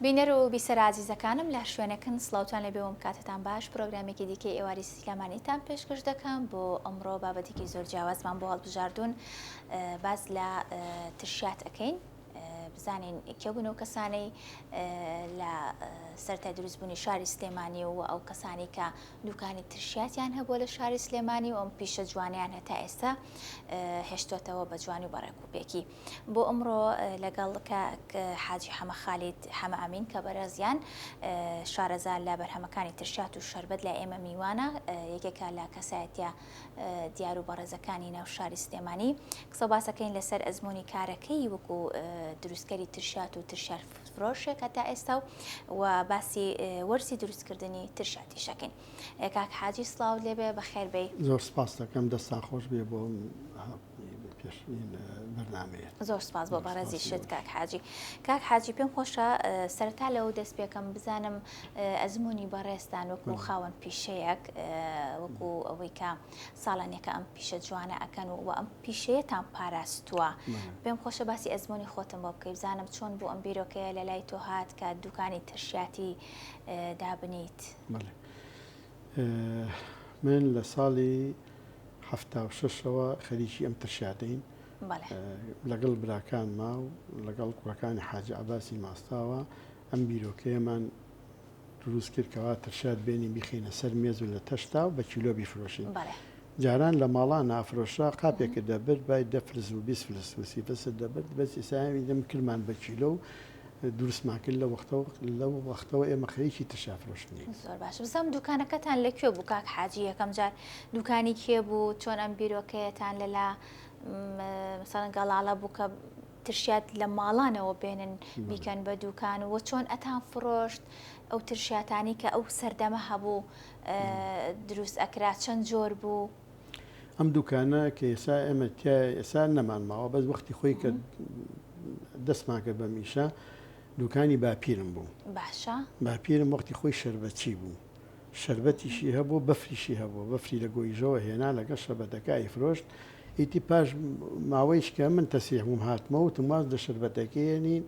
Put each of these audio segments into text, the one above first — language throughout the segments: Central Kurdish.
بینەر و بیسەر عزیزەکانم لە شوێنەکەن سڵاوتان لە بێوم کاتتان باش پرۆگرامێکی دیکەی ئێواری سیلامانیتان پێشکەش دەکەم بۆ ئەمڕۆ بابەتێکی زۆر جیاوازمان بۆ هەڵبژاردوون باز لە ترشات ئەەکەین بزانین کێبوون و کەسانەی لە سەرەتای دروستبوونی شاری سلێمانی و ئەو کەسانی کە دوکانی ترشاتیان هەبووە لە شاری سلێمانی و ئەم پیشە جوانیان هەتا ئێستا هێشتوتەوە بە جوانی و بەڕێکوپێکی بۆ ئەمڕۆ لەگەڵ حاجی حەمە خالید حەمە ئەمین کە بەرەزیان شارەزار لە بەرهەمەکانی ترشات و شەربەت لە ئێمە میوانە یەکێکە لە کەسایەتە دیار و بەڕێزەکانی ناو شاری سلێمانی قسە باسەکەین لەسەر ئەزمموی کارەکەی وەکو دروستکەری ترشات و ترشار فرۆشێک هەتا ئێستا و باسی وەرزی دروستکردنی ترشاتی شەکەین. کاک حاجی سڵاو لێبێ بەخێر بێ. زۆر سپاس دەکەم دەستان خۆش بێ بۆ بەرنامەیە. زۆر سپاس بۆ بەڕێزی شت کاک حاجی. کاک حاجی پێم خۆشە سەرەتا لەوە دەست پێکەم بزانم ئەزمموی بەڕێستان وەکو خاوەن پیشەیەک وەکو ئەوەی کە ساڵانێکە ئەم پیشە جوانە ئەکەن و ئەم پیشەیەتان پاراستووە. پێم خۆشە باسی ئەزمموی خۆتم بۆ بکەی بزانم چۆن بۆ ئەم بیرۆکەیە لە لای تۆ هات کە دوکانی ترشاتی دابنیت. من لە ساڵی 76ەوە خەریکی ئەم ترشاتین لەگەڵ براکانما و لەگەڵ کوڕەکانی حاجی عەباسی ماستاوە ئەم بیرۆکەیەمان دروست کرد کەوا ترشات بێنی بیخینە سەر مێز و لە تەشتا و بە کیلۆ بیفرۆشین. جاران لە ماڵان نافرۆشا قاپێکە دەبرد بای 10 فلس و 20 فلس و 30 فلس دەبرد بەس ئێستا دەم کردمان بە کیلۆ و دروستمان کرد لەو وەختەوە ئێمە خەریکی ترشا فرۆشتنی. زۆر باش. بزانم دوکانەکەتان لەکوێ بوو کاک حاجی؟ یەکەم جار دوکانی کێ بوو؟ چۆن ئەم بیرۆکەیەتان لەلا مثلا گەڵاڵە بوو کە ترشات لە ماڵانەوە بێنن بیکەن بە دوکان و چۆن ئەتان فرۆشت ئەو ترشاتانی کە ئەو سەردەمە هەبوو دروست ئەکرا چەند جۆر بوو؟ ئەم دوکانە کە ئێستا ئێمە ئێستا نەمانماوە بەس وەختی خۆی کە دەستمان کرد بە میشە دوکانی باپیرم بوو. باشە. باپیرم وەختی خۆی شەربەتچی بوو. شەربەتیشی هەبوو بەفریشی هەبوو بەفری لە گۆیژەوە هێنا لەگەڵ شەربەتەکەی فرۆشت. ئیتی پاش ماوەیش کە من تەسیح بووم هاتمەوە تماز لە شەربەتەکەیەنین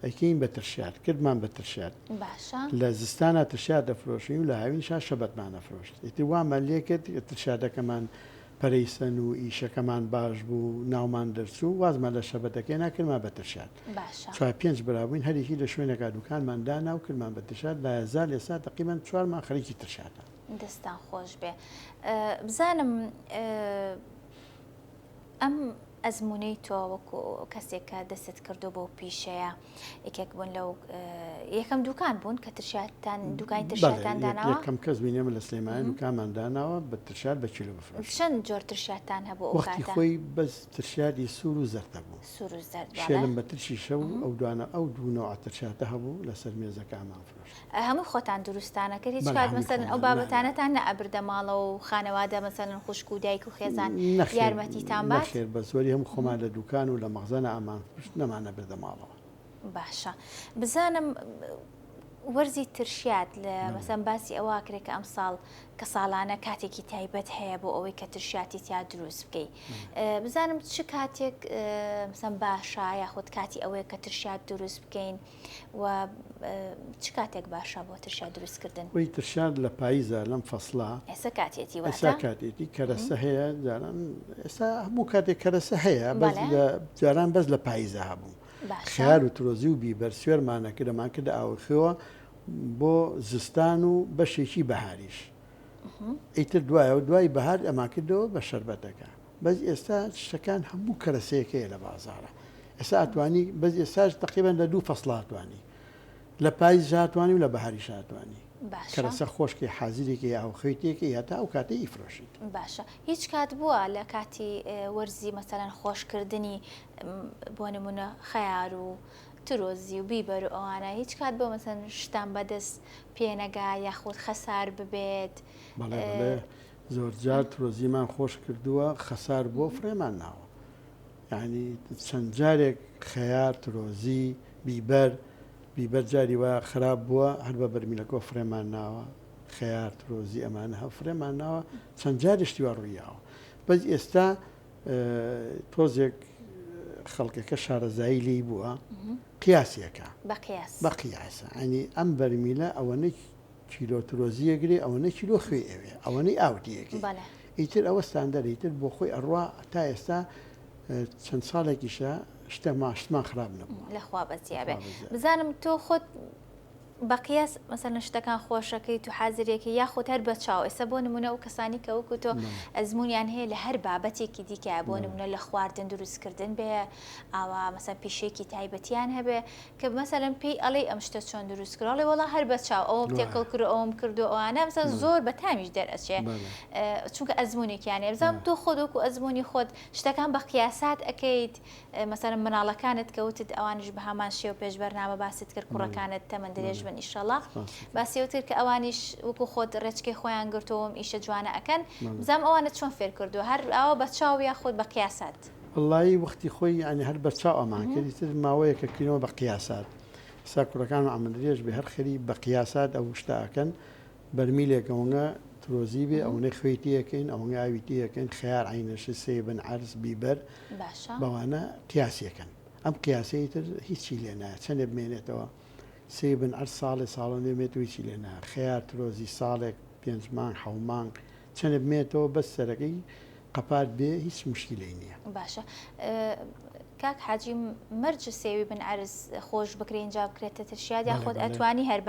ئەکەین بە ترشات کردمان بە ترشات. باشە. لە زستانە ترشات دەفرۆشین و لە هاوینشا شەبەتمان نەفرۆشت. ئیتی وامە لێکرد ترشاتەکەمان پەرەیسەن و ئیشەکەمان باش بوو ناومان دەرچوو وازمان لە شەبەتەکەی ناکردمان بە ترشات. باشە. 4-5 برابووین هەرێکی لە شوێنێکا دوکانمان دانا و کردمان بە ترشات لە هەزار ئێستا تقریباً 4مان خەریکی ترشاتە. دەستان خۆش بێ. بزانم ئەم ئەزممونەی تۆ وەکو کەسێک کە دەست کردو بۆ پیشەیە یەکێک بوون لەو یەکەم دوکان بوون کە ترشاتان دوکانی ترشاتان داناوە؟ یەکەم کەس بینێمە لە سلێمانی دوکانمان داناوە بە ترشات بە کیلۆ بفرۆشین. چەند جۆر ترشاتان هەبوو ئەو وەختی خۆی بەس ترشاتی سوور و زەردە بوو. سوور و زەرد. شێلم بە ترشی شەو ئەو دوانە ئەو دوونەوە ترشاتە هەبوو لەسەر مێزەکەمان فرۆشت. هەموو خۆتان دروستانە کرد هیچ کات مەسەلەن ئەو بابەتانەتان نەئەبردە ماڵەوە و خانەوادە مەسەلەن خوشک و دایک و خێزان یارمەتیتان بات؟ نەخێر بە زۆری هەموو خۆمان لە دوکان و لە مەخزەنە ئامان نەمانە بردە ماڵەوە. باشە. بزانم وەرزی ترشات لە مەسەن باسی ئەوە کرێت کە ئەم ساڵ کە ساڵانە کاتێکی تایبەت هەیە بۆ ئەوەی کە ترشاتی تیا دروست بکەی. بزانم چ کاتێک مەسەن باشە یاخود کاتی ئەوەیە کە ترشات دروست بکەین و چ کاتێک باشە بۆ ترشات دروستکردن؟ وی ترشات لە پاییزە لەم فەسڵا ئێستا کاتێتی واتە؟ ئێستا کاتێتی کەرەسە هەیە جاران ئێستا هەموو کاتێک کەرەسە هەیە بەس جاران بەس لە پاییزە هەبوو. خیار و ترۆزی و بیبەر سوێرمانەکرد ئەمان کردە ئاوخەوە بۆ زستان و بەشێکی بەهاریش. ئیتر دوایە و دوای بەهار ئەمان کردەوە بە شەربەتەکە. بەس ئێستا شتەکان هەموو کەرەسەیەکەیە لە بازارە. ئێستا ئەتوانی بەس ئێستاش تقریباً لە 2 فەسڵ هاتوانی. لە پاییز هاتوانی و لە بەهاریش هاتوانی. کەرەسە خۆشکی حازیرێکی ئاوخەوێتێکی هەتا ئەو کاتەی ئیفرۆشیت. باشە. هیچ کات بووە لە کاتی وەرزی مەسەلەن خۆشکردنی بۆ نمونە خەیار و ترۆزی و بیبەر و ئەوانە هیچ کات بۆ مەسەن شتان بەدەست پێنەگا یاخود خەسار ببێت؟ زۆر جار ترۆزیمان خۆش کردووە خەسار بۆ فرێمان ناوە. یعنی چەند جارێک خەیار ترۆزی بیبەر جاری وایە خراپ بووە هەر بە بەرمیلەکە فرێمان ناوە خەیار ترۆزی ئەمانە هەف فرێمان ناوە چەند جاریشتی وا ڕوویاوە. بەس ئێستا تۆزێک خەڵکەکە شارەزایی لی بووە قیاسیەکە بەقیاس ینی ئەم بەرمیلە ئەوەنەی کیلۆ ترۆزیەگری ئەوەنەی کیلۆ خوێ ئەوێ ئەوەنەی ئاوتیەکەی ئیتر ئەوە ستاندەریتر بۆ خۆی ئەڕوا تا ئێستا چەند ساڵێکیشە شتمان خراپ نەبوو لەخوا بەزیابێ بزانم تۆ خۆت بەقیاس مەسەن شتەکان خۆشەکەی تو حازرێکی یاخۆت هەر بە چاو ئێستا بۆ نمونە و کەسانی کە وەکو تۆ ئەزمونیان هەیە لە هەر بابەتێکی دیکە بۆ نمونە لە خواردن دروستکردن بێ ئاوا مەسەن پیشێکی تایبەتیان هەبێ کە مەسەرم پێی ئەڵێ ئەم شتە چۆن دروست کراڵێ وڵا هەر بە چاو ئەوم تێکەڵ کرد ئەوم کردو ئەوانە مەسەن زۆر بە تامیش دەرئەچێ چونکە ئەزمونێکیانێ بزانم تۆ خۆت وەکو ئەزمونی خۆت شتەکان بە قیاسات ئەەکەیت مەسەرم مناڵەکانت کەوتت ئەوانش بە هەمان شێو پێش بەرنامە باست کرد کوڕەکانت تەمەند درێژ بن ئیشەڵا باسیەوتر کە ئەوانیش وەکو خۆت ڕێچکەی خۆیان گرتەوەم ئیشە جوانە ئەکەن بزانم ئەوانە چۆن فێر کردو هەر ئەوە بە چاو یا خۆت بە قیاسات وڵی وەختی خۆی ینی هەر بە چاو ئەمان کردی تر ماوەیەکە کردنەوە بە قیاسات سا کوڕەکان ئەمە درێژ بێ هەر خەری بە قیاسات ئەو شتاکەن بەرمیلێکەوەنە ترۆزی بێ ئەوەی خوێتیەکەین ئەوەی ئاویتیەکەن خیار عینەش سێبن عرس بیبەر بەوانە قیاسیەکەن ئەم قیاسی تر هیچی لێ نایە چەندێ بمێنێتەوە سێبن ئەر ساڵە دەمێت هیچی لێ نایە خیار ترۆزی ساڵێک 5 مانگ 7 مانگ چەندێ بمێتەوە بەس سەرەکەی قەپات بێ هیچ مشکلەی نییە باشە کاک حاجی مەرج سێوی بن عرس خۆش بکرێن جا بکرێتە ترشیاد یا خۆت ئەتوانی هەر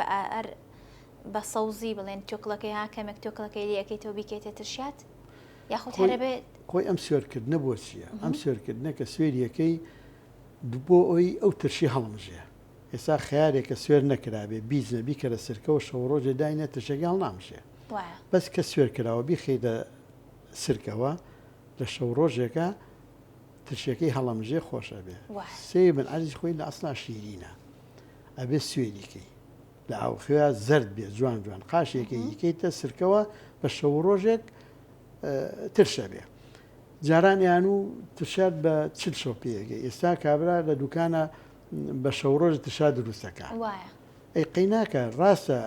بە سەوزی بڵێن تۆکڵەکەی ها کەمێک تۆکڵەکەی لەکەیتەوە بیکەیتە ترشات یاخۆت هەرەبێت خۆی ئەم سوێرکردنە بۆ چییە؟ ئەم سوێرکردنە کە سوێریەکەی بۆ ئەوی ئەو ترشی هەڵمژێ ئێستا خیارێکە سوێر نەکرابێ بیزنە بیکەرە سرکەوە شەوڕۆژێ داینە ترشەکە هەڵ نامژێ بەس کە سوێر کراوە بیخەیتە سرکەوە لە شەوڕۆژێکە ترشەکەی هەڵەمژێ خۆشە بێ سێبن عەرزی خۆی لە ئەسڵا شیرینە ئەبێ سوێریکەی لە ئاوخوێ زەرد بێ جوان قاشێکی یکەیتە سرکەوە بە شەوڕۆژێک ترشە بێ جارانیان و تشاد بە چل شۆپیەکە ئێستا کابرا لە دوکانە بە شەوڕۆژ تشا دروستەکە ئەی قەیناکە ڕاستە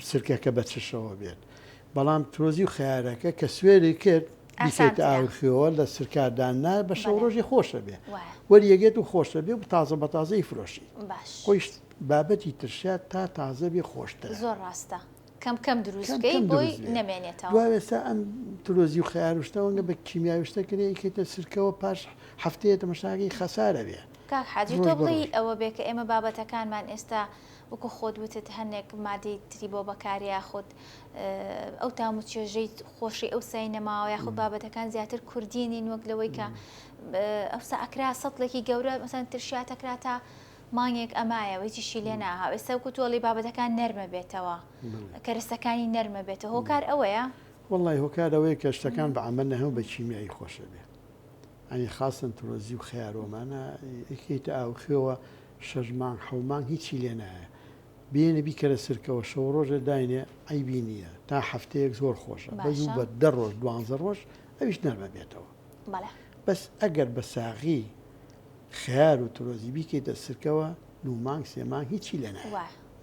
سرکەکە بە چشەوە بێت بەڵام ترۆزی و خیارەکە کە سوێری کرد بیکەیت ئاوخێەوە لە سرکارداننا بە شەوڕۆژی خۆشە بێ وەریەگێت و خۆشە بێ و تازە بە تازەی فرۆشی خۆی بابەتی ترشات تا تازە بێ خۆشترە زۆر ڕاستە کەم دروستکەی بۆی نەمێنێتەوە دوای ئێستا ئەم ترۆزی و خیارشتەوەگە بە کیمیاویشتە کرێ کێتە سرکەوە پاش هەفتەیە مەشاگی خەسارە بێ کاک حاجی تۆ بڵی ئەوە بێ کە ئێمە بابەتەکانمان ئێستا وەکو خۆت وتت هەنێک مادەی تری بۆ بەکاریا خۆت ئەو تام و چێژەی خۆشی ئەو سینەماوە یاخود بابەتەکان زیاتر کوردینین وەک لەوەی کە ئەوسا ئەکرا سەڵێکی گەورە مەسەن ترشاتەکرا تا مانگێک ئەمایە وەیتیشی لێ ناها ئێستا وەکو تۆڵی بابەتەکان نەرمە بێتەوە کەرەستەکانی نەرمە بێتەوە هۆکار ئەوەیە وڵی هۆکار ئەوەیە کە شتەکان بە ئەمە نەهەم بە چیمیایی خۆشە بێ ئەنی خاستن ترۆزی و خیارۆمانە یکیتە ئاوخێەوە 6 مانگ 7 مانگ هیچی لێ نایە بێنە بیکەرە سرکەوە شەوڕۆژە داینێ ئەیبی نییە تا هەفتەیەک زۆر خۆشە بەزوو بە 10 ڕۆژ 12 ڕۆژ ئەویش نەرمە بێتەوە بەس ئەگەر بە ساغی خیار و ترۆزی بیکەیتە سرکەوە 2 مانگ 3 مانگ هیچی لێ نایە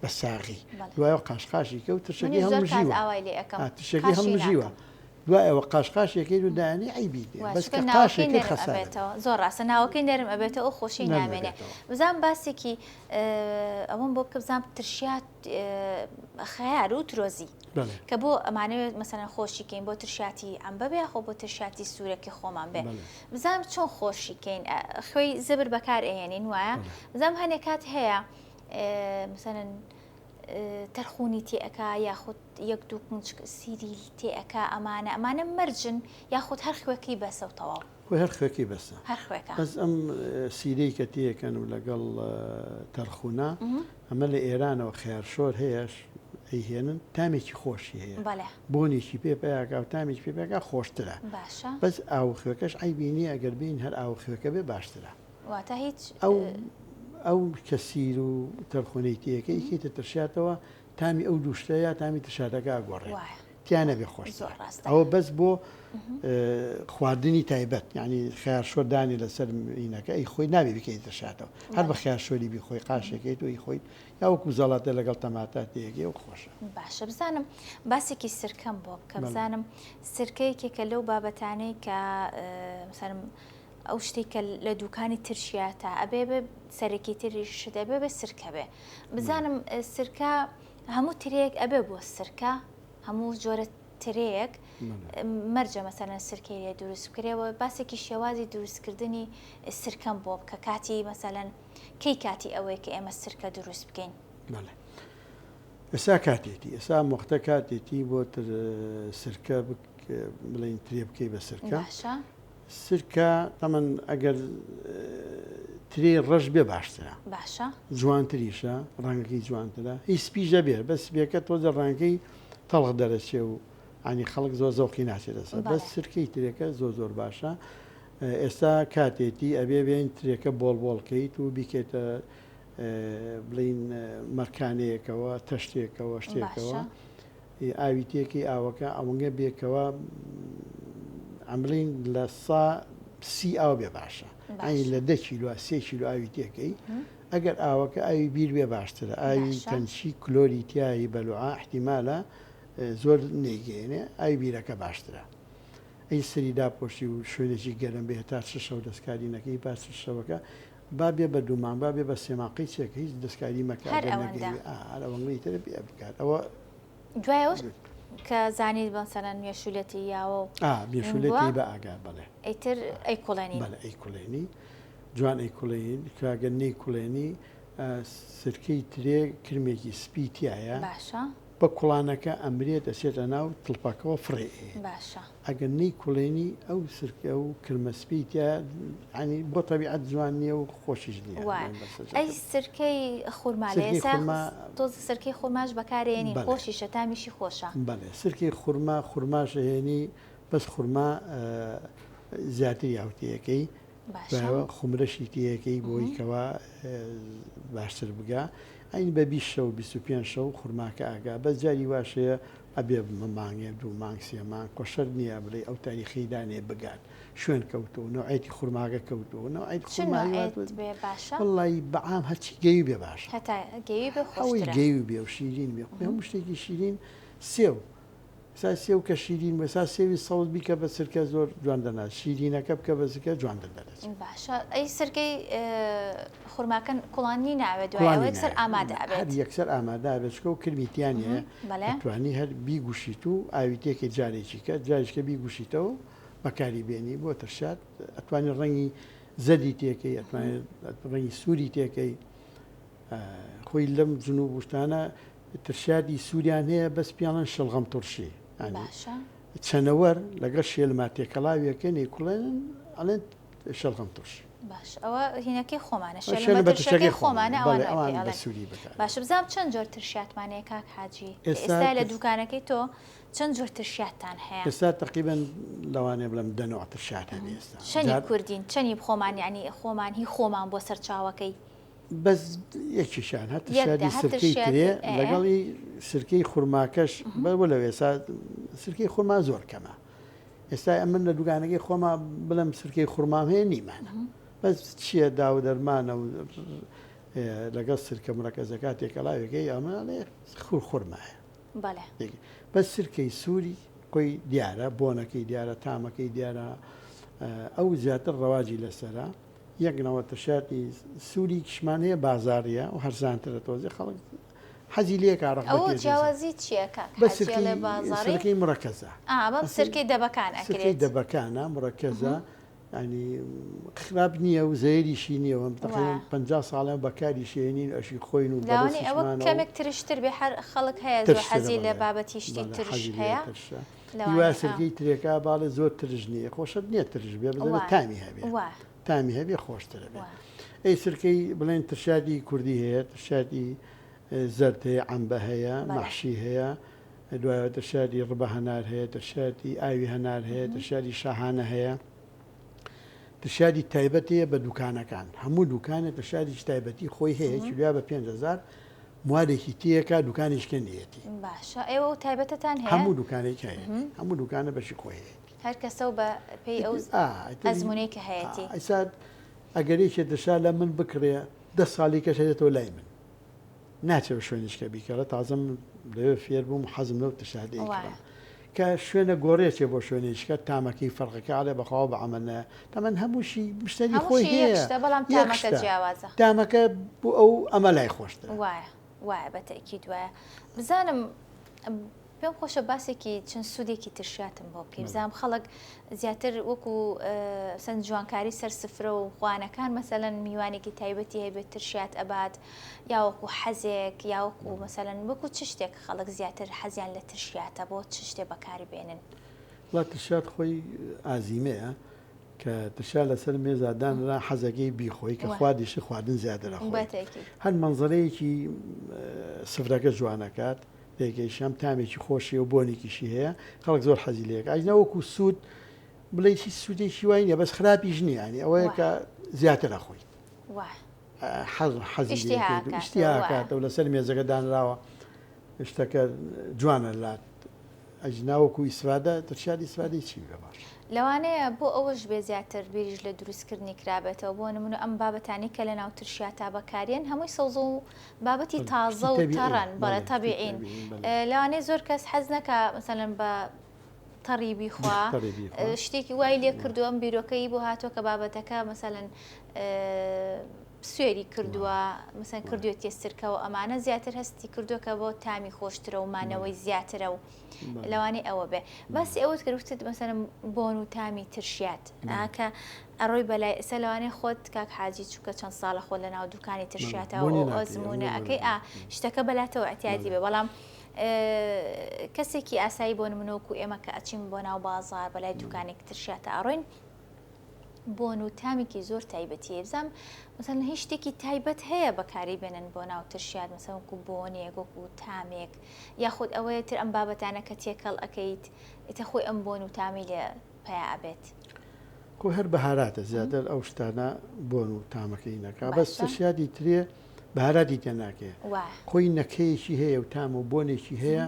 بە ساغی دوایەوە قاشقاشی کە و تشەکەی هەڵمژیوە دوایەوە قاشقاشێکی و دایانی ئەیبی بەس کە قاشێکی خەسارێتەوە زۆر ڕاستە ناوەکەی نەرم ئەبێتەوە ئەو خۆشی نامێنێ بزان باسێکی ئەوەم بۆ بکە بزان ترشیات خیار و ترۆزی کە بۆ ئەمانەوێت مەسەرەن خۆشیکەین بۆ ترشاتی ئەمبە بێ خۆ بۆ ترشاتی سوورەکی خۆمان بێ بزانم چۆن خۆشیکەین خوێی زبر بەکار ئەهێنین وایە بزانم هەنێک کات هەیە مەسەرەن تەرخونی تێئەکا یاخود یەک دوو سیری تێئەکا ئەمانە مەرجن یاخود هەر خوێکی بەسە و تەواو هەر خوێکی بەسە بەس ئەم سیرەی کە تێەکەن و لەگەڵ تەرخونە ئەمە لە ئێرانەوە خیارشۆر هەیەش ئەیهێنن تامێکی خۆشی هەیە بۆنێکی پێپیاکە و تامێکی پێپیاکە خۆشترە بەس ئاوخوێکەش ئەیبینی ئەگەر بین هەر ئاوخوێکە بێ باشترە واتە هیچ ئەو کە سیر و تەرخونەی تێەکە یکیتە ترشاتەوە تامی ئەو دووشتەیە تامی تشارەکە گۆڕێ تیانە بێ خۆش ئەوە بەس بۆ خواردنی تایبەت ینی خیارشۆردانی لەسەر مینەکە ئەی خۆی نابێ بکەیت تشاتەوە هەر بە خیارشۆری بیخۆی قاشێکیت و خۆی یاوەکو زەڵاتە لەگەڵ تەماتاتەیەکی و خۆشە باشە بزانم باسێکی سرکەم بۆ کە بزانم سرکەیەکێکە لەو بابەتانەی کە مثلا ئەو شتێککە لە دوکانی ترشیاتە ئەبێ بە سەرەکی تریش دەبێ بە سرکە بێ بزانم سرکە هەموو ترەیەک ئەبێ بۆ سرکە هەموو جۆرە ترەیەک مەرجە مەسەرەن سرکەی لێ دروست بکرێەوە باسێکی شێوازی دروستکردنی سرکەم بۆ بکە کاتی مەسەلەن کەی کاتی ئەوەیە کە ئێمە سرکە دروست بکەین ئێستا کاتێتی ئێستا مۆختە کاتێتی بۆ سرکە بڵین ترێ بکەی بە سرکە سرکە تەمەن ئەگەر ترێ ڕەش بێ باشترە باشە جوانتریشە ڕەنگەکەی جوانترە هیچ سپیژە بێ بە سپێکە تۆزە ڕەنگەکەی تەڵق دەرەچێ و ئانی خەڵک زۆر زەوقی ناچێت دەسە بەس سرکەی ترێکە زۆر باشە ئێستا کاتێتی ئەبێ بێن ترێکە بۆڵکەیت و بیکێتە بڵین مەرکانەیەکەوە تەشتێکەوە شتێکەوە ئاوی تێکی ئاوەکە ئەوەنگە بێکەوە ئەمرین لە 30 ئاو بێ باشە ئەنی لە 10 کیلو 3 کیلو ئاوی تێکەی ئەگەر ئاوەکە ئاوی بیر بێ باشترە ئاوی تەنچی کلۆری تیایی بەلوعا احتیمالە زۆر نێگەێنێ ئاوی بیرەکە باشترە ئەی سەری داپۆشی و شوێنێکی گەرم بێ تا شەو دەستکاری نەکەی با شەوەکە با بێ بە دوومان با بێ بە سێماقی چێکە هیچ دەستکاری مەکەوەی تر بێ بکات ئەوە دوایەوە کە زانیت بەسەرەن مێشولەتی یاوە مێشولەتی بە ئاگا بڵێ ئەیتر ئەیکوڵێنی بەڵێ ئەیکوڵێنی جوان ئەیکوڵین کاگەر نەیکوڵێنی سرکەی ترێ کرمێکی سپیتیایە باشە بە کوڵانەکە ئەمرێت دەچێتە ناو تڵپەکەەوە فڕێ باشە ئەگەر نەیکوڵێنی ئەو سرکە و کرمەسپیتە ینی بۆ تەبیعەت جوان نییە و خۆشیش نییە ئەی سرکەی خورمالێسا تۆز سرکەی خورماش بەکارێنی خۆشیشە تامیشی خۆشە بەڵێ سرکەی خورماش هێنی بەس خورما زیاتر یاوتیەکەی خومرەشی تیەکەی بۆی کەوا باشتر بگا ئەین بە 20 شەو 25 شەو خورماکە ئاگا بەس جاری واشەیە ئەبێ مانگێ دوو مانگ سێ مانگ کۆشەر نییە بڵێ ئەو تاریخی دانێ بگات شوێن کەوتەوە نەوعیتی خورماگە کەوتەوە نەوعیت وڵی بەعام هەرچی گەوی بێ باش ئەوەی گەوی بێ و شیرین بێ هەموو شتێکی شیرین سێو سێو کە شیرین وەسا سێوی سەوز بیکە بە سرکە زۆر جوان دەنات شیرینەکە بکە بە سرکە جوان دەدەرێت باشە ئەی سرکەی خورماکەن کوڵانی ناوێت دوایەوە یەکسەر ئامادە ئەبێت یەکسەر ئامادە بێچکە و کرمیتیانە توانی هەر بیگوشیت و ئاوی تێکی جارێکی کە جارێککە بیگوشیتەوە بەکاری بێنی بۆ ترشات ئەتوانی ڕەنگی زەدی تێکەی ئەتوانێت ڕەنگی سووری تێکەی خۆی لەم جنوب وشتانە ترشادی سووریان هەیە بەس پیاڵەن شڵغەم تورشی چەنەوەەر لەگەڵ شێلما تێکەڵاویەکەنی کوڵێن ئەڵێن شەڵغەم تورش باش ئەوە هینەکەی خۆمانە شێلمەترشەکەی خۆمانە ئەوان سووری بکات باش بزانام چەند جۆر ترشاتمانەیە کاک حاجی ئێستا لە دوکانەکەی تۆ چەند جۆر ترشاتتان هەیە ئێستا تقریبا لەوانێ بڵم دەنەوە ترشات هەیە ئێستا چەندی کوردین چەندی خۆمان یعنی خۆمان هی خۆمان بۆ سەرچاوەکەی بەس یەکیشان هەت شادی سرکەی کرێ لەگەڵی سرکەی خورماکەش بەوە لە ئێستا سرکەی خورما زۆر کەمە ئێستا ئەمن لە دوکانەکەی خۆما بڵم سرکەی خورمام هەیە نیمانە بەس چییە داو دەرمانە و لەگەڵ سرکە مڕەکەزەکە تێکەڵاوێکەکەی ئەمەڵێ خورمایە بەس سرکەی سووری خۆی دیارە بۆنەکەی دیارە تامەکەی دیارە ئەو زیاتر ڕەواجی لەسەرە یەکنەوە ترشاتی سووری کشمانەیە بازاریە و هەرزانترە تۆزی خەڵک حەزی لێ کارە ئەوە جیاوازی چییە سرکەی مڕەکەزە سرکەی دەبەکانە سرکەی دەبەکانە مڕەکەزە ینی خراپ نییە و زەیریشی نییەوە 50 ساڵە بەکاری شێنین ئەشی خۆین و ئەوە کەمێک ترشتر بێ هەر خەڵک هەیە حەزی لە بابەتی شتی ترش هەیە هیوا سرکەی ترێکا باڵێ زۆر ترژ نییە خۆشت نییە ترژ بێ بزە تامی هەبێ تامی هەبێ خۆشترە بێ ئەی سرکەی بڵێن ترشادی کوردی هەیە ترشادی زەرد هەیە عەمبە هەیە مەحشی هەیە دوایەوە ترشادی ڕبە هەنار هەیە ترشادی ئاوی هەنار هەیە ترشادی شاهانە هەیە ترشادی تایبەت هەیە بە دوکانەکان هەموو دوکانێک ترشادی تایبەتی خۆی هەیە کیلویا بە 5000 موارێکی تیەکە دوکانیشکە نیەتی باشە ئێوە تایبەتتان هەیە هەموو دوکانێک هەیە هەموو دوکانە بەشی خۆی هەیە هەر کەسە و بە پێی ئەو ئەزمونەی کە هەیەی ئەسا ئەگەرێکێ دەشا لە من بکرێ 10 ساڵی کەش هێتەوە لای من ناچێت بە شوێنیشکە بیکەڕە تازەم لەوێ فێر بووم حەزم لەو ترشادەیە کە شوێنە گۆڕێکێ بۆ شوێنێشکە تامەکەی فەرقەکە ئاڵێ بەخواوە بە ئەمەە تەمەەن هەمووشی مشتری خۆی هەیە بەڵام تامەکە جیاوازە تامەکە بۆ ئەو ئەمە لای خۆشتە وایە بەتەکی دوایە بزانم پێم خۆشە باسێکی چەند سوودێکی ترشاتم بۆ بکەی بزانم خەڵک زیاتر وەکو سند جوانکاری سەر سفرە و خوانەکان مەسەلەن میوانێکی تایبەتی هەیە ترشات ئەبات یا وەکو حەزێک یا وەکو مەسەلەن وەکو چ شتێک خەڵک زیاتر حەزیان لە ترشاتە بۆ چ شتێ بەکاری بێنن وڵات ترشات خۆی ئازیمەیە کە ترشا لەسەر مێزادانرا حەزەکەی بیخۆی کە خواردیش خواردن زیادرە هەر منزەرەیەکی سفرەکە جوانەکات پێگەیشام تامێکی خۆشی و بۆنێکیشی هەیە خەڵک زۆر حەزی لەیەک ئاینەوەکو سوود بڵێ هیچ سوودێکی وای نیە بەس خراپیش نییە ینی ئەوەیە کە زیاتر ئەخۆی حەزیشتیاکاتەوە لەسەر مێزەکە دانراوە شتەکە جوانە لات ئەجناوەکو ئیسفادە ترشادی سوادی چی بە باش لەوانەیە بۆ ئەوەش بێ زیاتر بیریش لە دروستکردنی کرابێتەوە بۆ نمونە ئەم بابەتانی کە لە ناو ترشاتا بەکارێن هەمووی سەوزە و بابەتی تازە و تەڕەن بەڵێ تەبیعین لەوانەیە زۆر کەس حەز نەکە مەسەلەن بە تەڕی بیخوا شتێکی وای لێ کردووە ئەم بیرۆکەی بۆ هاتووە کە بابەتەکە مەسەلەن سوێری کردووە مەسەن کردووە تێسترکەوە ئەمانە زیاتر هەستی کردووە کە بۆ تامی خۆشترە و مانەوەی زیاترە و لەوانەیە ئەوە بێ باسی ئەوت کردوتت مەسەلەن بۆن و تامی ترشات کە ئەڕۆی بەلای ئێستا لەوانەیە خۆت کاک حاجی چووکە چەند ساڵە خۆ لە ناو دوکانی ترشاتەوە ئۆزمونە ئەەکەی شتەکە بەلاتەوە ئەتیادی بێ بەڵام کەسێکی ئاسایی بۆ نمونەوەکو ئێمە کە ئەچین بۆ ناو بازار بەلای دوکانێک ترشاتە ئەڕۆین بۆن و تامێکی زۆر تایبەتیە بزانم مەسەلەن هیچ شتێکی تایبەت هەیە بەکاری بێنن بۆ ناو ترشات مەسەلەن وەکو بۆنێک وەکو تامێک یاخود ئەوەیە تر ئەم بابەتانە کە تێکەڵ ئەەکەیت ئیتە خۆی ئەم بۆن و تامی لێ پیا ئەبێت کۆ هەر بەهاراتە زیاتر ئەو شتانە بۆن و تامەکەی نەکا بەس ترشاتی ترێ بەهاراتی تێ ناکێ خۆی نەکەیەکی هەیە و تام و بۆنێکی هەیە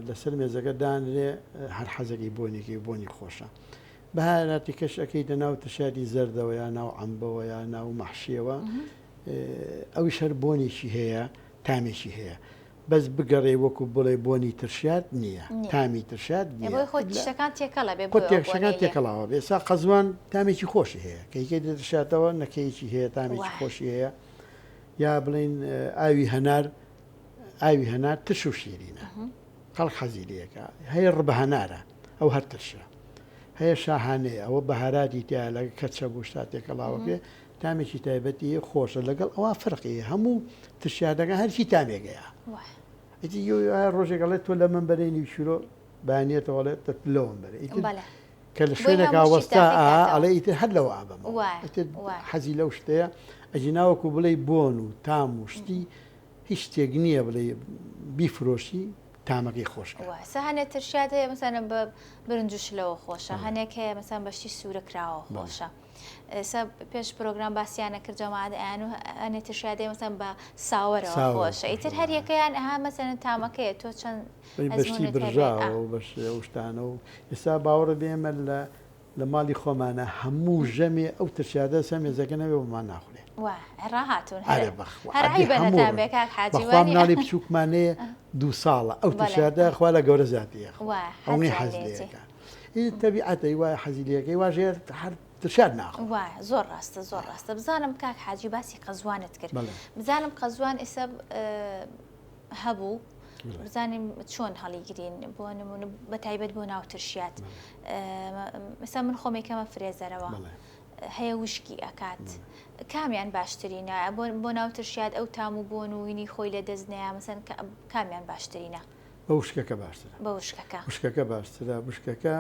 لەسەر مێزەکە دانرێ هەر حەزەکەی بۆنێکی بۆنی خۆشە بەهاراتی کەش ئەەکەیتە ناو تشادی زەردەوە یا ناو عەمبەوە یا ناو مەحشیەوە ئەویش هەر بۆنێکی هەیە تامێکی هەیە بەس بگەڕێ وەکو بڵێ بۆنی ترشات نییە تامی ترشات شتەکان تێکەڵە بێ شتەکان تێکەڵاوە بێسا قەزوان تامێکی خۆشی هەیە کەیکەی دەترشاتەوە نەکەیکی هەیە تامێکی خۆشی هەیە یا بڵین ئاوی هەنار تش و شیرینە خەڵک حەزی لەکە هەیە ڕبەهەنارە ئەو هەر ترشە هەیە شاهانەیە ئەوە بەهاراتی تیا لە کەچە بۆ شتا تێکەڵاوەکێ تامێکی تایبەتی خۆشە لەگەڵ ئەوە فەرقی هەموو ترشادەکە هەرچی تامێگەیە ئیتی ڕۆژێکەڵێت تۆ لە من بەرەی شورۆ بانێتەوەڵێت لەوم بەرە کە لە شوێنێکا وەستا ئەڵێ ئیتر هەر لەوە ئابەمە حەزی لەو شتەیە ئەجیناوەکو بڵێ بۆن و تام و شتی هیچ شتێک نییە بڵێ بیفرۆشی تامەکەی خۆشکە هەنێک ترشات هەیە مەسەلەن بە برنجشلەوە خۆشە هەنێک هەیە مەسەلەن بەشتی سوورەکراوە خۆشە ئێستا پێش پرۆگرام باسییانە کردەمادەیان و هەنێک ترشات هەیە مەسەلەن بە ساوەرەوە خۆشە ئیتر هەر یەکەیان ئەها مەسەلەن تامەکەیە تۆ چەند بەشتی برژاوە و بەش شتانە و ئێستا باوەڕە بێمە لە ماڵی خۆمانە هەموو ژەمێ ئەو ترشادە سەمێزەکە نەوێ بمان ناخورێ ڕاهاتون بەخوام ناڵی بچووکمانەیە 2 ساڵە ئەو ترشادە خوا لە گەورە زیاتیە ئەوەی حەزلەکە تەبیعەتەی وایە حەزیلەکەی واژێر هەر ترشاد ناخ زۆر ڕاستە زۆر ڕاستە بزانم کاک حاجی باسی قەزوانت کرد بزانم قەزوان ئێستا هەبوو بزانیم چۆن هەڵیگرین بۆ نمونە بە تایبەت بۆ ناو ترشات ئێستا من خۆمێکەمە فرێزەرەوە هەیە وشکی ئەکات کامیان باشترینە بۆ ناو ترشات ئەو تام و بۆن و وینی خۆی لە دەستنەیە مەسەن کامیان باشترینە بە وشکەکە باشترە بە وشکەکە باشترە وشکەکە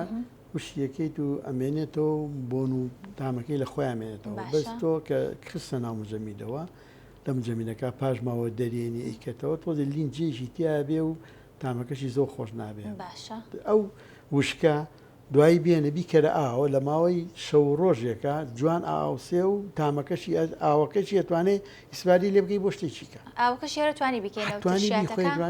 وشیەکەیت و ئەمێنێتەوە بۆن و تامەکەی لە خۆی ئەمێنێتەوە بەس تۆ کە خستە ناو مجەمیدەوە لە مجەمینەکە پاژماوە دەرێنی ئەیکەتەوە تۆ لینجێژی تیا بێ و تامەکەشی زۆر خۆش نابێ ئەو وشکە دوایی بێنە بیکەرە ئاوە لە ماوەی شەو ڕۆژێکە جوان ئاوسێ و تامەکەشی ئاوەکەشی ئەتوانێت ئیسپاری لێ بکەی بۆ شتێکی کە ئاوەکەش توانی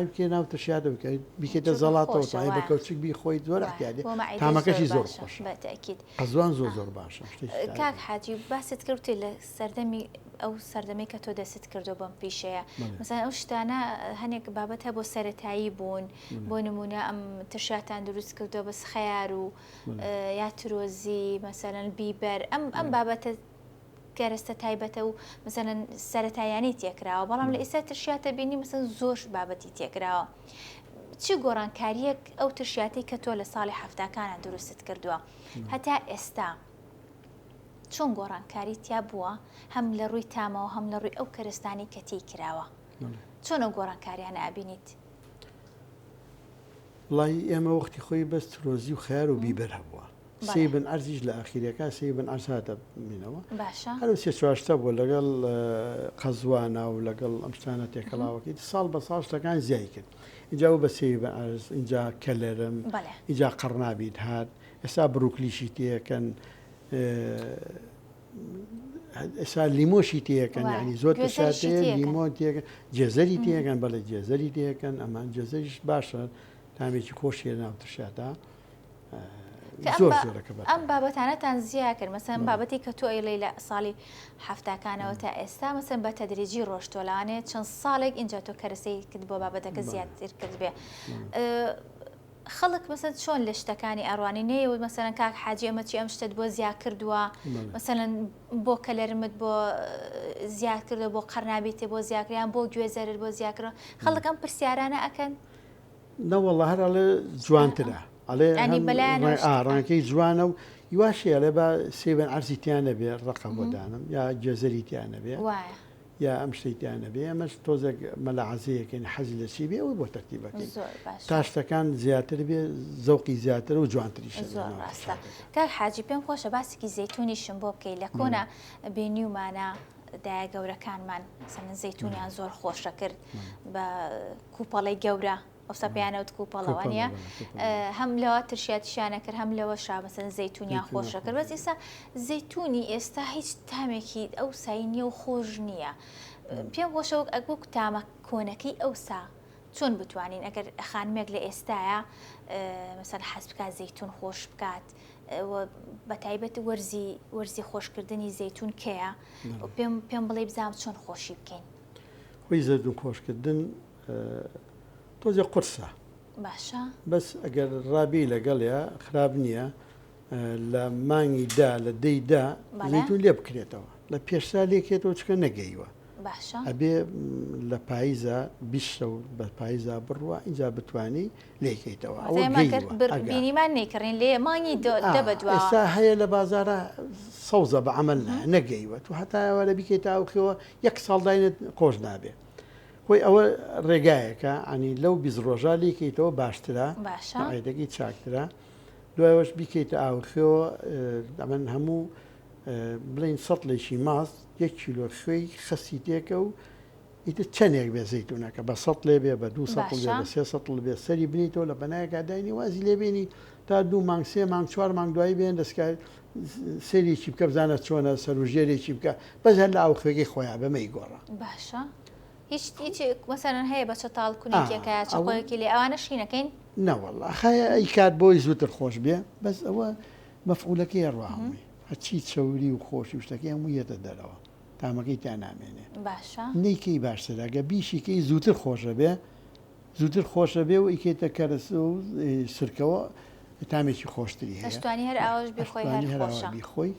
بکەین ناو ترشاتە بکەیت بیکێتە زەڵاتەوە توانێت بە کەوچک بی خۆی زۆر احتیاجێ تامەکەشی زۆر خۆش بەتەکید قەزوان زۆر باشە کاک حاجی باست کردی لە سەردەمی ئەو سەردەمەی کە تۆ دەست کردو بەم پیشەیە مەسەڵەن ئەو شتانە هەنێک بابەت هەیە بۆ سەرەتایی بوون بۆ نمونە ئەم ترشاتان دروست کردو بەس خەیار و یا ترۆزی مەسەڵەن بیبەر ئەم بابەتە گەرەستە تایبەتە و مەسەڵەن سەرەتایانی تێکراوە بەڵام لە ئێستا ترشاتە بینی مەسەڵەن زۆر بابەتی تێکراوە چی گۆڕانکاریەک ئەو ترشاتی کە تۆ لە ساڵی هەفتاکانە دروست کردووە هەتا ئێستا چۆن گۆڕانکاری تیا بووە هەم لە ڕووی تامەوە هەم لە ڕووی ئەو کەرستانی کە تی کراوە چۆن ئەو گۆڕانکاریانە ئابینیت؟ وڵی ئێمە وەختی خۆی بەس ترۆزی و خەیار و بیبەر هەبووە سێبن ئەرزیش لە ئاخیرەکە سێبن ئەرز هاتە بینەوە هەرو سێ چوارشتە بووە لەگەڵ قەزوانە و لەگەڵ ئەم شتانە تێکەڵاوەکەی ساڵ بە ساڵ شتەکان زیای کرد اینجا و بە سێبن ئەرز اینجا کەلەرم اینجا قەڕنابیت هات ئێستا بروکلیشی تێکەن ئێستا لیمۆشی تێکەن ینی زۆر تشاتەیە لیمۆ تێکەن جێزەری تێکەن بەڵێ جێزەری تێکەن ئەمان جێزەریش باشە تامێکی خۆشیە ناو تشاتە ئەم بابەتانەتان زیاد کرد مەسەن بابەتی کە تۆ ئەیڵی لە ساڵی هەفتاکانەوە تا ئێستا مەسەن بە تەدریجی ڕۆژتۆلانێت چەند ساڵێک اینجا تۆ کەرەسەی کرد بۆ بابەتەکە زیاتر کرد بێ خەڵک مەسەن چۆن لە شتەکانی ئەڕوانی نەیە و مەسەن کاک حاجی ئەمە چی ئەم شتت بۆ زیاد کردووە مەسەن بۆ کەلەرمت بۆ زیاد کردو بۆ قەرنابیتێ بۆ زیاکریان بۆ گوێزەرت بۆ زیاکردن خەڵک ئەم پرسیارانە ئەکەن نەوەڵڵە هەرڵێ جوانترە ئەڵێ ڕانکەی جوانە و یواشەیە لێ بە سێبن ئەرزیتیانە بێ ڕقە بۆدانم یا جێزەریتیانە بێ یا ئەم شتیانە بێ ئەمەش تۆزێک مەلەعازەیەکەین حەزی لە چی بێ ئەوی بۆ تەرتیبەکەی تا شتەکان زیاتر بێ زەوقی زیاتر و جوانتریش زۆر ڕاستە کاک حاجی پێم خۆشە باسێکی زەیتونیشم بۆ بکەیت لە کۆنا بینیومانە دایە گەورەکانمان سەن زەیتونیان زۆر خۆشە کرد بە کوپەڵی گەورە ئەوسا پێیانەوت کوپەڵەوانە هەم لەوە ترشیاتیشانە کرد هەم لەوە شابەسەن زەیتونیان خۆشە کرد بەس ئێستا زەیتونی ئێستا هیچ تامێکی ئەو ساینیە و خۆش نییە پێم خۆشەوە ئەگوک تامە کۆنەکەی ئەوسا چۆن بتوانین ئەگەر خانمێک لە ئێستاە مەسەن حەز بکات زەیتون خۆش بکات بە تایبەت وەرزی خۆشکردنی زەیتون کەیە پێم بڵێ بزانام چۆن خۆشی بکەین خۆی زەیتون خۆشکردن تۆزێ قورسە باشە بەس ئەگەر ڕابی لەگەڵە خراپ نییە لە مانگیدا لە دەیدا زەیتون لێ بکرێتەوە لە پێشتا لێکێتەوە چکە نەگەیوە ئەبێ لە پاییزە بیشتە و بە پاییزا بڕوە اینجا بتانی لێکیتەوە بینیمان نێکڕین لێ مانگی دەبدووە ئێستا هەیە لە بازارە سەوزە بە عمل نەگەیوە تو هەتایەوە لە بیکەیت ئەوخەوە یەک ساڵ داینت خۆش نابێ خۆی ئەوە ڕێگایەکە ئەنی لەو بیست ڕۆژە لێکیتەوە باشترە عیدەکەی چاکترە دوایەوەش بیکەیتە ئاوخەوە ئەمن هەموو بڵین 100 لەشی ماست 1 کیلۆ خوێی خەسی تێکە و ئیتر چەندێک بێ زەیتونەکە بە 100 لێ بێ بە 200 بێ بە 300 بێ سەری بنیتەوە لە بەنایەکە داینی وازی لێبێنی تا 2 مانگ 3 مانگ 4 مانگ دوایی بێن دەستکار سەرێکی بکە بزانە چۆنە سەرژێرێکی بکە بەس هەر لە ئاوخێکی خۆیان بەمەی گۆڕە باشە هیچ مەسەرەن هەیە بە چەتاڵ کونێکێکە چقۆیەکی لێ ئەوانە شینەکەین نەوەڵڵا خەیە ئەی کات بۆی زووتر خۆش بێ بەس ئەوە مەفعولەکەی ڕواهمی هەچی چەوری و خۆشی شتەکەی هەموو یەتە دەرەوە تامەکەی تا نامێنێ باشە نەیکەی باشترەگە بیشیکەی زووتر خۆشە بێ زووتر خۆشە بێ و ئیکێتە کەرەس و سرکەوە تامێکی خۆشتری هەیە دەشتوانی هەر ئاوش بخۆی هەر خۆی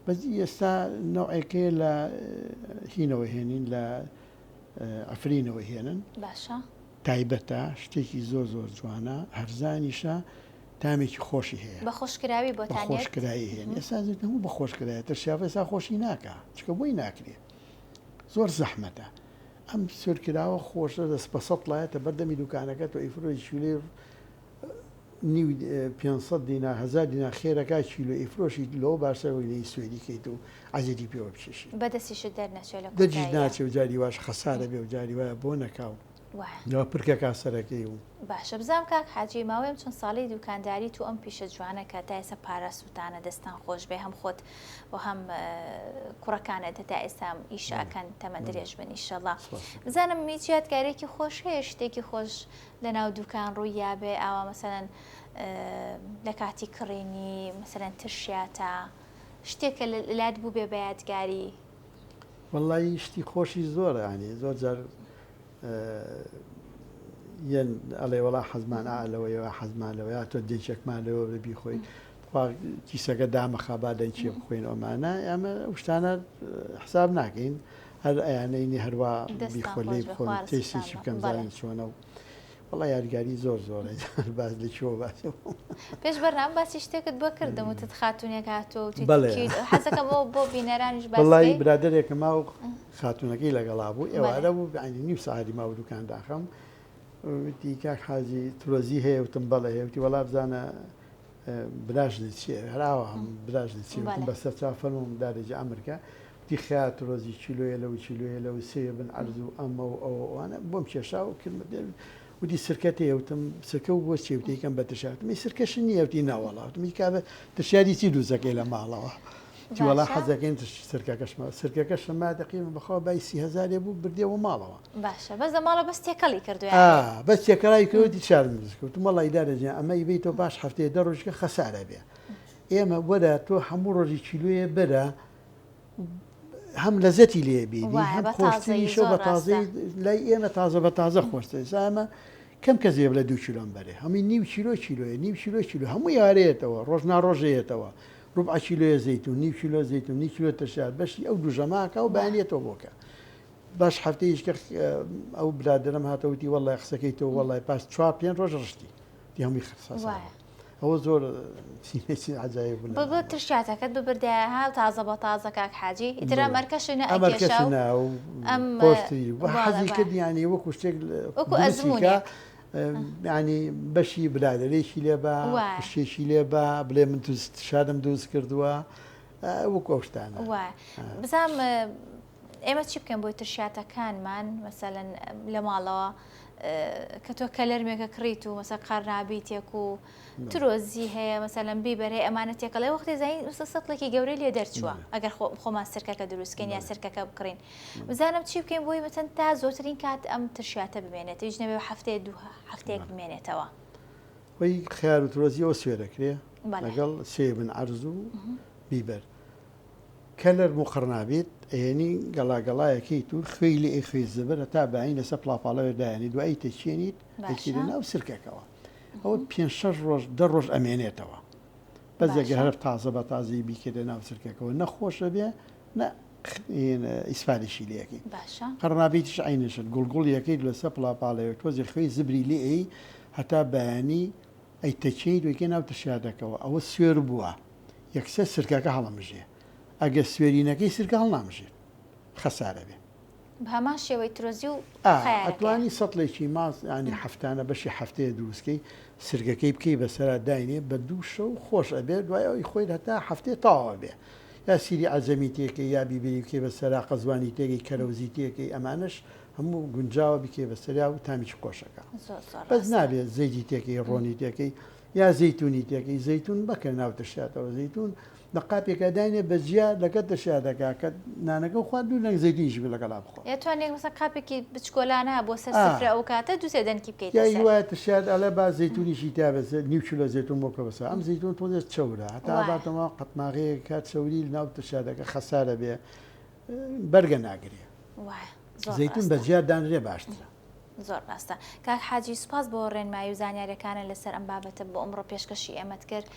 بەس ئێستا نەوعەکەی لە هینەوە هێنین لە ئەفرینەوە هێنن باشە تایبەتە شتێکی زۆر زۆر جوانە هەرزانیشە تامێکی خۆشی هەیە بە خۆشکراوی بۆ خۆشکرایی هێن ئێستا هەموو بە خۆشکرایە تر شافەسا خۆشی ناکە چکە بۆی ناکرێت زۆر زەحمەتە ئەم سورکراوە خۆشە دەست بە 100 لایەتە بەردەمی دوکانەکە تۆ ئیفرۆی شولێ 500 دینا 1000 دینا خێرەکە کیلو ئیفرۆشی لەوە باشەوەی سوێدی کەیت و عەزیری پێوە بچێشی بەدەستیشت دەرنەچێت لە دەرجی ناچێ و جاری واش خەسارە بێ و جاری وایە بۆ نەکاو نەوە پرکەکە سەرەکەی و باشە بزانام کاک حاجی ماوەیەم چۆن ساڵی دوکانداری تو ئەم پیشە جوانە کە تا ئێستا پارە سووتانە دەستان خۆش بێ هەم خۆت و هەم کوڕەکانت تا ئێستا ئیشاکەن تەمە درێژ بن ئیشەڵڵا بزانم میچیاتکارێکی خۆش هەیە شتێکی خۆش لە ناو دوکان ڕووی یابێ ئاوا مەسەلەن لە کاتی کڕینی مەسەلەن ترشیاتە شتێکە لەلات بوو بێ بە یادگاری وەڵی شتی خۆشی زۆر ینی زۆر جار یەن ئەڵێ وڵا حەزمان ئالەوەیەوە حەزمان لەوەیە تۆ دێچێکمان لەوە ببی خۆی کیسەکە دامەخا بادەین چێ بخۆین ئەومانە ئەمە شتانە حساب ناکەین هەر ئەیانەینی هەروە بیخۆلی بخۆن تێسیشی بکەم زانین چۆنە و وڵا یاریگاری زۆر زۆرە باز لە چۆ باس پێش بەرنام باسی شتێکت بۆ کردم وتت خاتونێک هاتووە حەزەکەم بۆ بینەرانیش وڵی برادێکە ماو خاتونەکەی لەگەڵا بوو ئێوارە بوو ینی نیم ساعتی ما و دوکان داخەم وتی کاک حاجی ترۆزی هەیە وتم بەڵێ هەیە وتی وەڵا بزانە براژنی چیە هەراوە هەم براژنی چی بەسەر چافەرم دارێجی ئەمریکا وتی خیا ترۆزی چیلۆیە لەو چیلۆیە لەو سێ بن عەرز و ئەمە و ئەوانە بۆم کێشا و وتی سرکەت هەیە وتم سرکە و بۆ چێ وتی یەکەم بە تشاتمی سرکەش نییە وتی ناوەڵا وتمی کابە تشاری چی دووزەکەی لە ماڵەوە وڵا حەزەکەین سرکەکەشمە سرکەکە شەما دەقیم بەخوا بای 30,000 بوو بردێەوە ماڵەوە باشە بەس ماڵە بەس تێکەڵی کردو بەس تێکەڵی کردی چارکەوت مەڵی دارەجێ ئەمە بیتەوە باش هەفتەیە دە ڕۆژکە خەسارە بێ ئێمە وەرە تۆ هەموو ڕۆژی کیلوێ بەرە هەم لەزەتی لێبیبی هەم خۆشتنیشە بە تازەی لای ئێمە تازە بە تازە خۆشتە ئێمە کەم کە زێب لە 2 کیلۆم بەرێ هەمی نیو کیلۆیە نیو کیلۆ هەموو یارێتەوە ڕۆژ ناڕۆژەیەتەوە ڕوبع کیلۆیە زەیتون نیو کیلۆ زەیتون نی کیلۆ تەشار بەشی ئەو دوژەماکە و بەیانێتەوە بۆکە باش هەفتەیەشکە ئەو برادرم هاتەوتی وەڵای قسەکەی تۆ وەڵای پاس 4-5 ڕۆژ ڕشتی دی هەمووی ئەوە زۆر سینێکی عجایب بوو بۆ ترشاتەکەت ببردایە ها تازە بە تازە کاک حاجی ئیترا مەرکەشنە پۆشتی حەزی کردیانی وەکو شتێک ئەزمونیکە ینی بەشی برادرێکی لێ بە شتێکی لێ بە بڵێ من شادم دروست کردووە وەکو ئەو شتانە بزانم ئێمە چی بکەم بۆی ترشاتەکانمان مەسەلەن لە ماڵەوە کە تۆ کەلەرمێکە کڕیت و مەسە قەرنابیتێک و ترۆزی هەیە مەسەلەن بیبەرێ ئەمانە تێکەڵێ وەختی زای سەڵێکی گەورەی لێ دەرچووە ئەگەر خۆمان سرکەکە دروستکەین یا سرکەکە بکڕین بزانم چی بکەین بۆی مەتەن تا زۆترین کات ئەم ترشاتە بمێنێت هیچ نەبێ هەفتەیەک بمێنێتەوە خۆی خیار و ترۆزی ئەو سوێرەکرێ لەگەڵ سێ بن عەرز و بیبەر کەلەر مقڕنابێت ئێنی گەڵاگەڵایەکەی تو خوێی لێ خوێ زەبەر تا باین لەسەر پلاپاڵەوە دایانی دوایی تەچێنیت دەچیرە ناو سرکەکەەوە ئەوە 5-6 ڕۆژ 10 ڕۆژ ئەمێنێتەوە بەس ئەگەر هەر تازە بە تازی بیکردە ناو سرکەکەەوە نەخۆشە بێ ئیسپادیشی لەکەی قەرنابێتیش عینشت گوڵگوڵ یەکەیت لەسەر پلاپاڵەوە تۆزی خوێی زبری لێ هەتا بەیانی ئەی تەچێنیت وەکە ناو تشادەکەەوە ئەوە سوێر بووە یەکسە سرکەکە هەڵەمژێ ئەگەر سوێرینەکەی سرکە هەڵ نامژێت خەسارە بێ هەمان شێوەی ترۆزی و ئەتوانی سەڵێکی ماس ینی هەفتانە بەشی هەفتەیە دروستکەی سرگەکەی بکەی بەسەرا داینێ بە دوو شەو خۆش ئەبێ دوای ئەوی خۆی هەتا هەفتێ تاوە بێ یا سیری عەجەمی تێکەی یا بیبری بکەی بەسەرا قەزوانی تێکی کەرەوزی تێکەی ئەمانش هەموو گونجاوە بکەی بەسەریا و تامیچ خۆشەکە بەس نابێت زەیتی تێکەی ڕۆنی تێکەی یا زەیتونی تێکەی زەیتون بکە ناو تشاتەوە زەیتون لە قاپێکە داینێ بەجیا لەگەت دەشادەکە کە نانەکە خوا دوو لەنگ زەیتونیش لەگەڵا بخۆ یاتوانێت مەسە قاپێکی بچکۆلانە بۆ سەر سفرە ئەو کاتە دووسێ دەنکی بکەیت یا وایە تشاد ئەلە با زەیتونیشی تا بەسەر نیو کیلۆ زەیتون بۆکە بەسە ئەم زەیتون تۆ چەورە هەتا باتەوە قەتماغەیە کات چەوری ناو تشادەکە خەسارە بێ بەرگە ناگرێ زەیتون بەجیا دانرێ باشترە زۆر ڕاستە کاک حاجی سوپاس بۆ ڕێنمایی و زانیاریەکانە لەسەر ئەم بابەتە بۆ ئەمڕۆ پێشکەشی ئێمەت کرد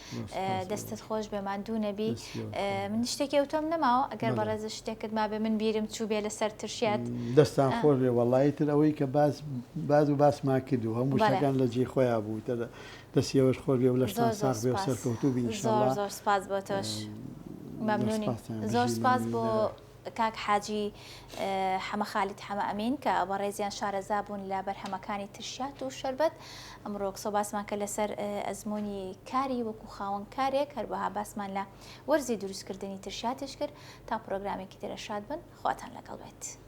دەستت خۆش بێمان دوو نەبی من شتێکی ئەوتۆم نەماوە ئەگەر بەڕێزە شتێکت ما بێ من بیرم چوو بێ لەسەر ترشیات دەستان خۆش بێ وەڵایتر ئەوەی کە باز و باسما کردو هەموو شتەکان لە جێ خۆیان بوو دەستیەوەش خۆش بێ و لەشتان ساغ بێ و سەرکەوتوو بین زۆر زۆر سپاس بۆ تۆش مەمنونی زۆر سپاس بۆ کاک حاجی حەمە خالید حەمە ئەمین کە بەڕێزیان شارەزا بوون لە بەرهەمەکانی ترشات و شەربەت ئەمڕۆ قسە باسمان کە لەسەر ئەزمموی کاری وەکو خاوەن کارێک هەروەها باسمان لە وەرزی دروستکردنی ترشاتش کرد تا پرۆگرامێکی ترە شاد بن خواتان لەگەڵ بێت.